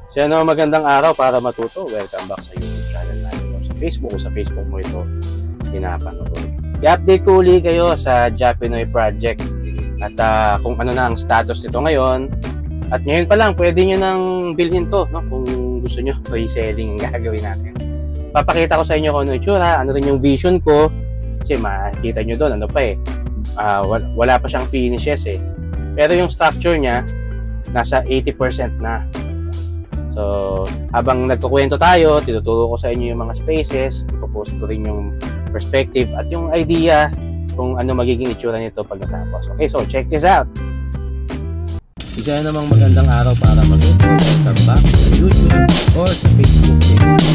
So magandang araw para matuto. Welcome back sa YouTube channel natin o sa Facebook mo ito pinapanood. I-update ko uli kayo sa Japinoy project at kung ano na ang status nito ngayon. At ngayon pa lang, pwede nyo nang bilhin to, no? Kung gusto nyo, reselling ang gagawin natin. Papakita ko sa inyo kung ano itsura, ano rin yung vision ko. Kasi makikita nyo doon, ano pa wala pa siyang finishes Pero yung structure niya, nasa 80% na. So, habang nagkukwento tayo, tinuturo ko sa inyo yung mga spaces, ipopost ko rin yung perspective at yung idea kung ano magiging itsura nito pag natapos. Okay, so check this out! Isa namang magandang araw para matuto. Welcome back sa YouTube or sa Facebook page.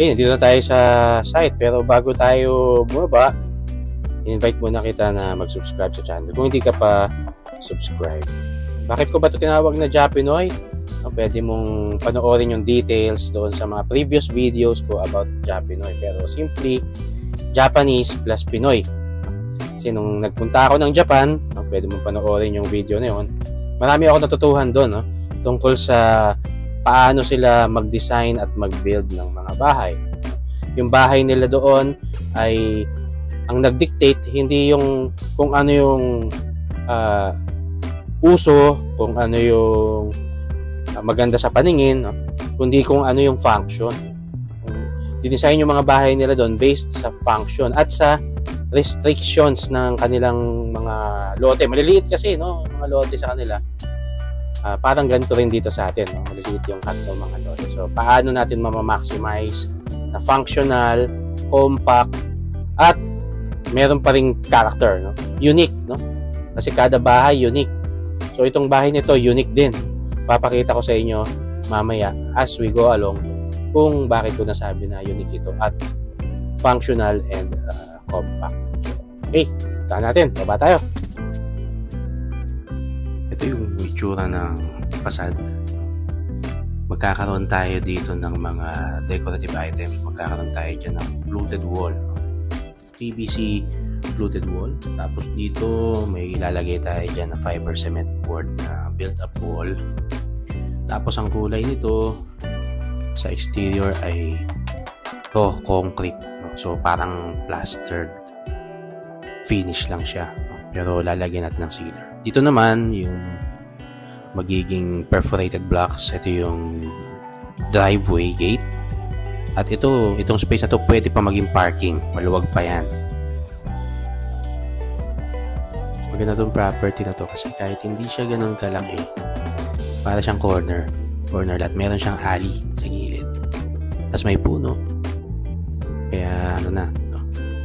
Okay, dito na tayo sa site pero bago tayo bumaba, invite muna kita na mag-subscribe sa channel kung hindi ka pa subscribe. Bakit ko ba ito tinawag na Japinoy? Pwede mong panoorin yung details doon sa mga previous videos ko about Japinoy, pero simply Japanese plus Pinoy. Kasi nung nagpunta ako ng Japan, pwede mong panoorin yung video na yun. Marami ako natutuhan doon tungkol sa paano sila mag-design at mag-build ng mga bahay. Yung bahay nila doon ay ang nag-dictate hindi yung kung ano yung uso, kung ano yung maganda sa paningin, kundi kung ano yung function. Dinesign yung mga bahay nila doon based sa function at sa restrictions ng kanilang mga lote. Maliliit kasi, mga lote sa kanila. Parang ganito rin dito sa atin, maliliit yung cut ng mga lote. So, paano natin ma-maximize na functional, compact, at meron pa ring character, unique, kasi kada bahay unique. So, itong bahay nito unique din. Papakita ko sa inyo mamaya as we go along kung bakit ko nasabi na unique ito at functional and compact. Okay, tahan natin. Baba tayo. Ito yung itsura ng facade. Magkakaroon tayo dito ng mga decorative items. Magkakaroon tayo dyan ng fluted wall. PVC fluted wall. Tapos dito may ilalagay tayo dyan na fiber cement board na built-up wall. Tapos ang kulay nito sa exterior ay raw concrete. So parang plastered finish lang siya. Pero lalagyan natin ng sealer. Dito naman yung magiging perforated blocks. Ito yung driveway gate. At itong space na to pwede pa maging parking. Maluwag pa yan. Maganda tong property na to kasi kahit hindi siya ganun kalaki, para siyang corner lot. Meron siyang alley sa gilid. Tapos may puno. Kaya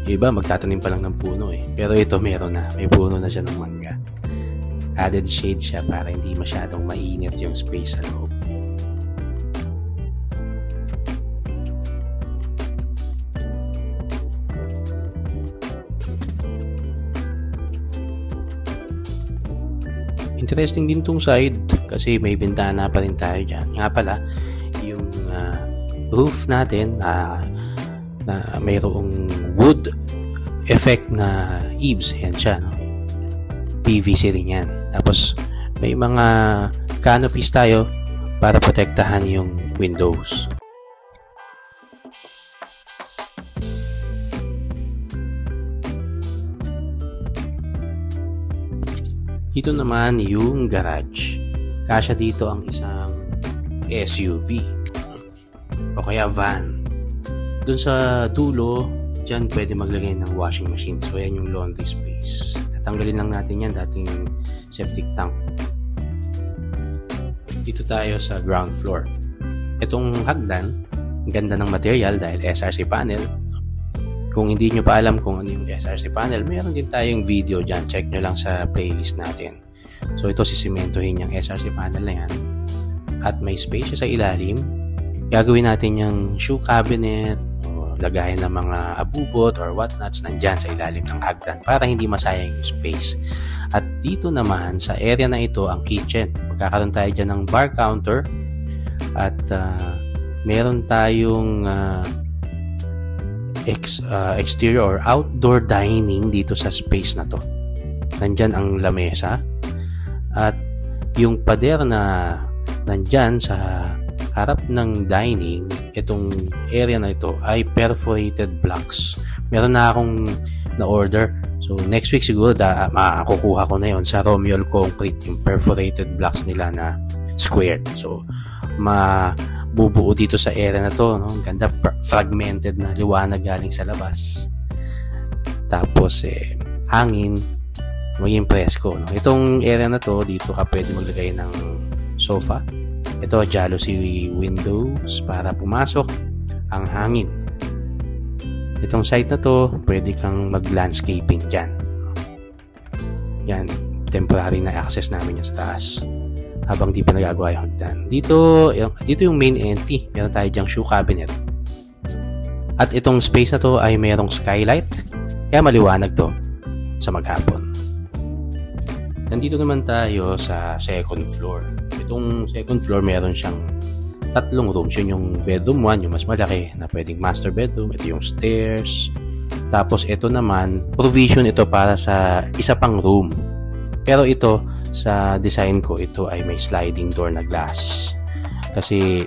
iba magtatanim pa lang ng puno Pero ito meron na. May puno na siya ng mangga. Added shade siya para hindi masyadong mainit yung space sa loob. Interesting din tong side kasi may bintana pa rin tayo dyan. Nga pala, yung roof natin na mayroong wood effect na eaves. Yan siya. PVC rin yan. Tapos, may mga canopies tayo para protektahan yung windows. Dito naman yung garage. Kasya dito ang isang SUV o kaya van. Doon sa dulo, dyan pwede maglagay ng washing machine. So, yan yung laundry space. Tatanggalin lang natin yan, dating septic tank. Dito tayo sa ground floor. Itong hagdan, ganda ng material dahil SRC panel. Kung hindi nyo pa alam kung ano yung SRC panel, mayroon din tayong video dyan. Check nyo lang sa playlist natin. So, ito sisimentohin yung SRC panel na yan. At may space sa ilalim. Gagawin natin yung shoe cabinet, lagayan ng mga abubot or whatnots nandyan sa ilalim ng hagdan para hindi masayang yung space. At dito naman sa area na ito ang kitchen. Magkakaroon tayo dyan ng bar counter at meron tayong exterior or outdoor dining dito sa space na to. Nandyan ang lamesa at yung pader na nandyan sa harap ng dining, itong area na ito ay perforated blocks. Meron na akong na-order. So, next week siguro makukuha ko na yon sa Romuald Concrete, yung perforated blocks nila na squared. So, mabubuo dito sa area na to. No? Ganda, fragmented na liwanag galing sa labas. Tapos, hangin, maging presko. No? Itong area na to, dito ka pwede maglagay ng sofa. Ito, jalousie windows para pumasok ang hangin. Itong site na to, pwede kang mag-landscaping dyan. Yan, temporary na access namin yan sa taas. Habang di pa nagagawa yung hagdan. Dito yung main entry. Meron tayo dyang shoe cabinet. At itong space na to ay merong skylight. Kaya maliwanag to sa maghapon. Nandito naman tayo sa second floor. Itong second floor meron siyang 3 rooms. Yun yung bedroom 1, yung mas malaki na pwedeng master bedroom. Ito yung stairs. Tapos ito naman, provision ito para sa isa pang room. Pero ito, sa design ko, ito ay may sliding door na glass. Kasi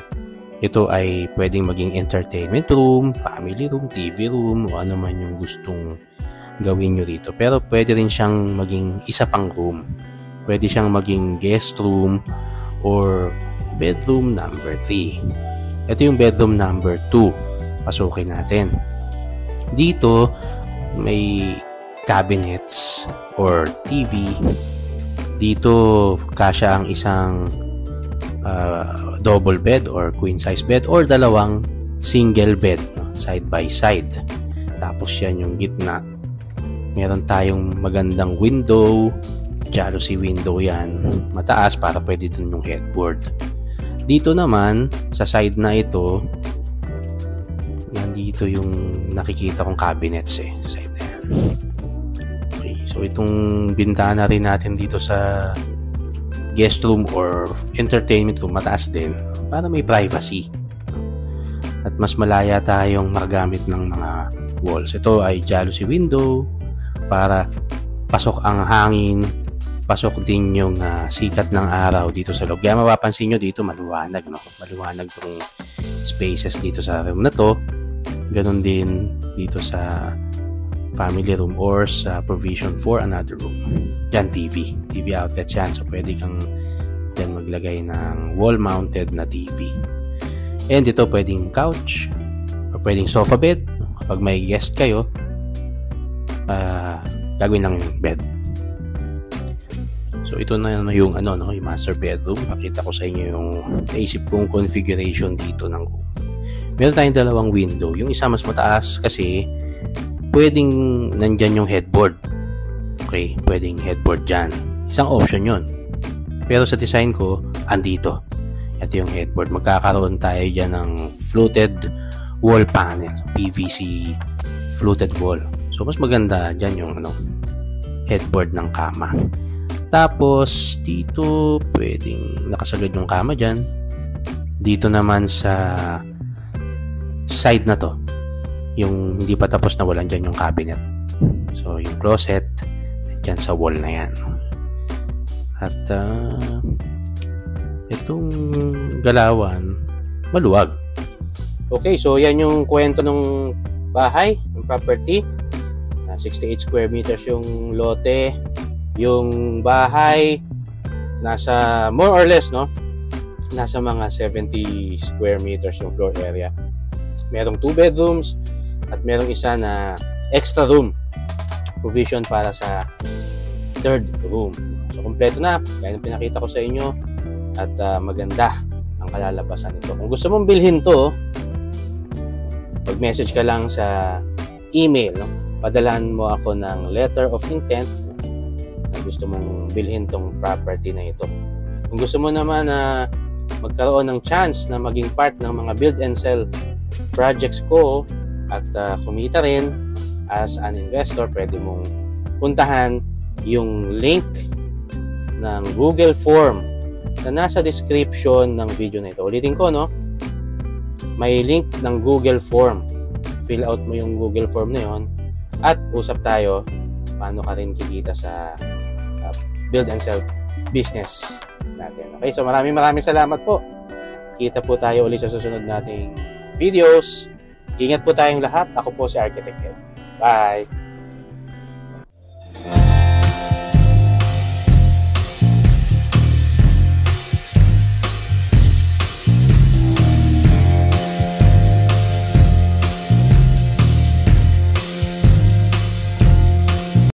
ito ay pwedeng maging entertainment room, family room, TV room, o ano man yung gustong gawin nyo dito. Pero pwede rin siyang maging isa pang room. Pwede siyang maging guest room or bedroom number 3. Ito yung bedroom number 2. Pasukin natin. Dito, may cabinets or TV. Dito, kasya ang isang double bed or queen size bed or 2 single bed, no? Side by side. Tapos yan yung gitna. Meron tayong magandang window, jalousie window yan, mataas para pwede dun yung headboard. Dito naman, sa side na ito, nandito yung nakikita kong cabinets side na yan. Okay, so itong bintana rin natin dito sa guest room or entertainment room, mataas din para may privacy. At mas malaya tayong magamit ng mga walls. Ito ay jalousie window, para pasok ang hangin, pasok din yung sikat ng araw dito sa loob. Kaya mapapansin nyo dito maliwanag, no? Maliwanag tong spaces dito sa room na to. Ganon din dito sa family room or sa provision for another room. Diyan TV outlet yan. So pwede kang dyan maglagay ng wall-mounted na TV. And dito pwedeng couch or pwedeng sofa bed. Kapag may guest kayo, gagawin lang yung bed. So ito na yung yung master bedroom. Pakita ko sa inyo yung naisip kong configuration dito ng room. Meron tayong 2 window. Yung isa mas mataas kasi pwedeng nandyan yung headboard. Okay, pwedeng headboard dyan. Isang option yun. Pero sa design ko, andito. Ito yung headboard. Magkakaroon tayo dyan ng fluted wall panel. PVC fluted wall. So, mas maganda dyan yung headboard ng kama. Tapos, dito, pwedeng nakasagad yung kama dyan. Dito naman sa side na to, yung hindi pa tapos na walan dyan yung cabinet. So, yung closet, dyan sa wall na yan. At, itong galawan, maluwag. Okay, so yan yung kwento ng bahay, ng property. 68 square meters yung lote. Yung bahay, nasa more or less, nasa mga 70 square meters yung floor area. Merong 2 bedrooms at merong isa na extra room. Provision para sa 3rd room. So, kompleto na. Kaya yung pinakita ko sa inyo. At maganda ang kalalabasan nito. Kung gusto mong bilhin to, mag-message ka lang sa email. Padalahan mo ako ng letter of intent na gusto mong bilhin tong property na ito. Kung gusto mo naman na magkaroon ng chance na maging part ng mga build and sell projects ko, at kumita rin as an investor, pwede mong puntahan yung link ng Google Form na nasa description ng video na ito. Ulitin ko, no? May link ng Google Form. Fill out mo yung Google Form na yon at usap tayo paano ka rin kikita sa build and sell business natin. Okay, so maraming salamat po. Kita po tayo ulit sa susunod nating videos. Ingat po tayong lahat. Ako po si Architect Ed. Bye!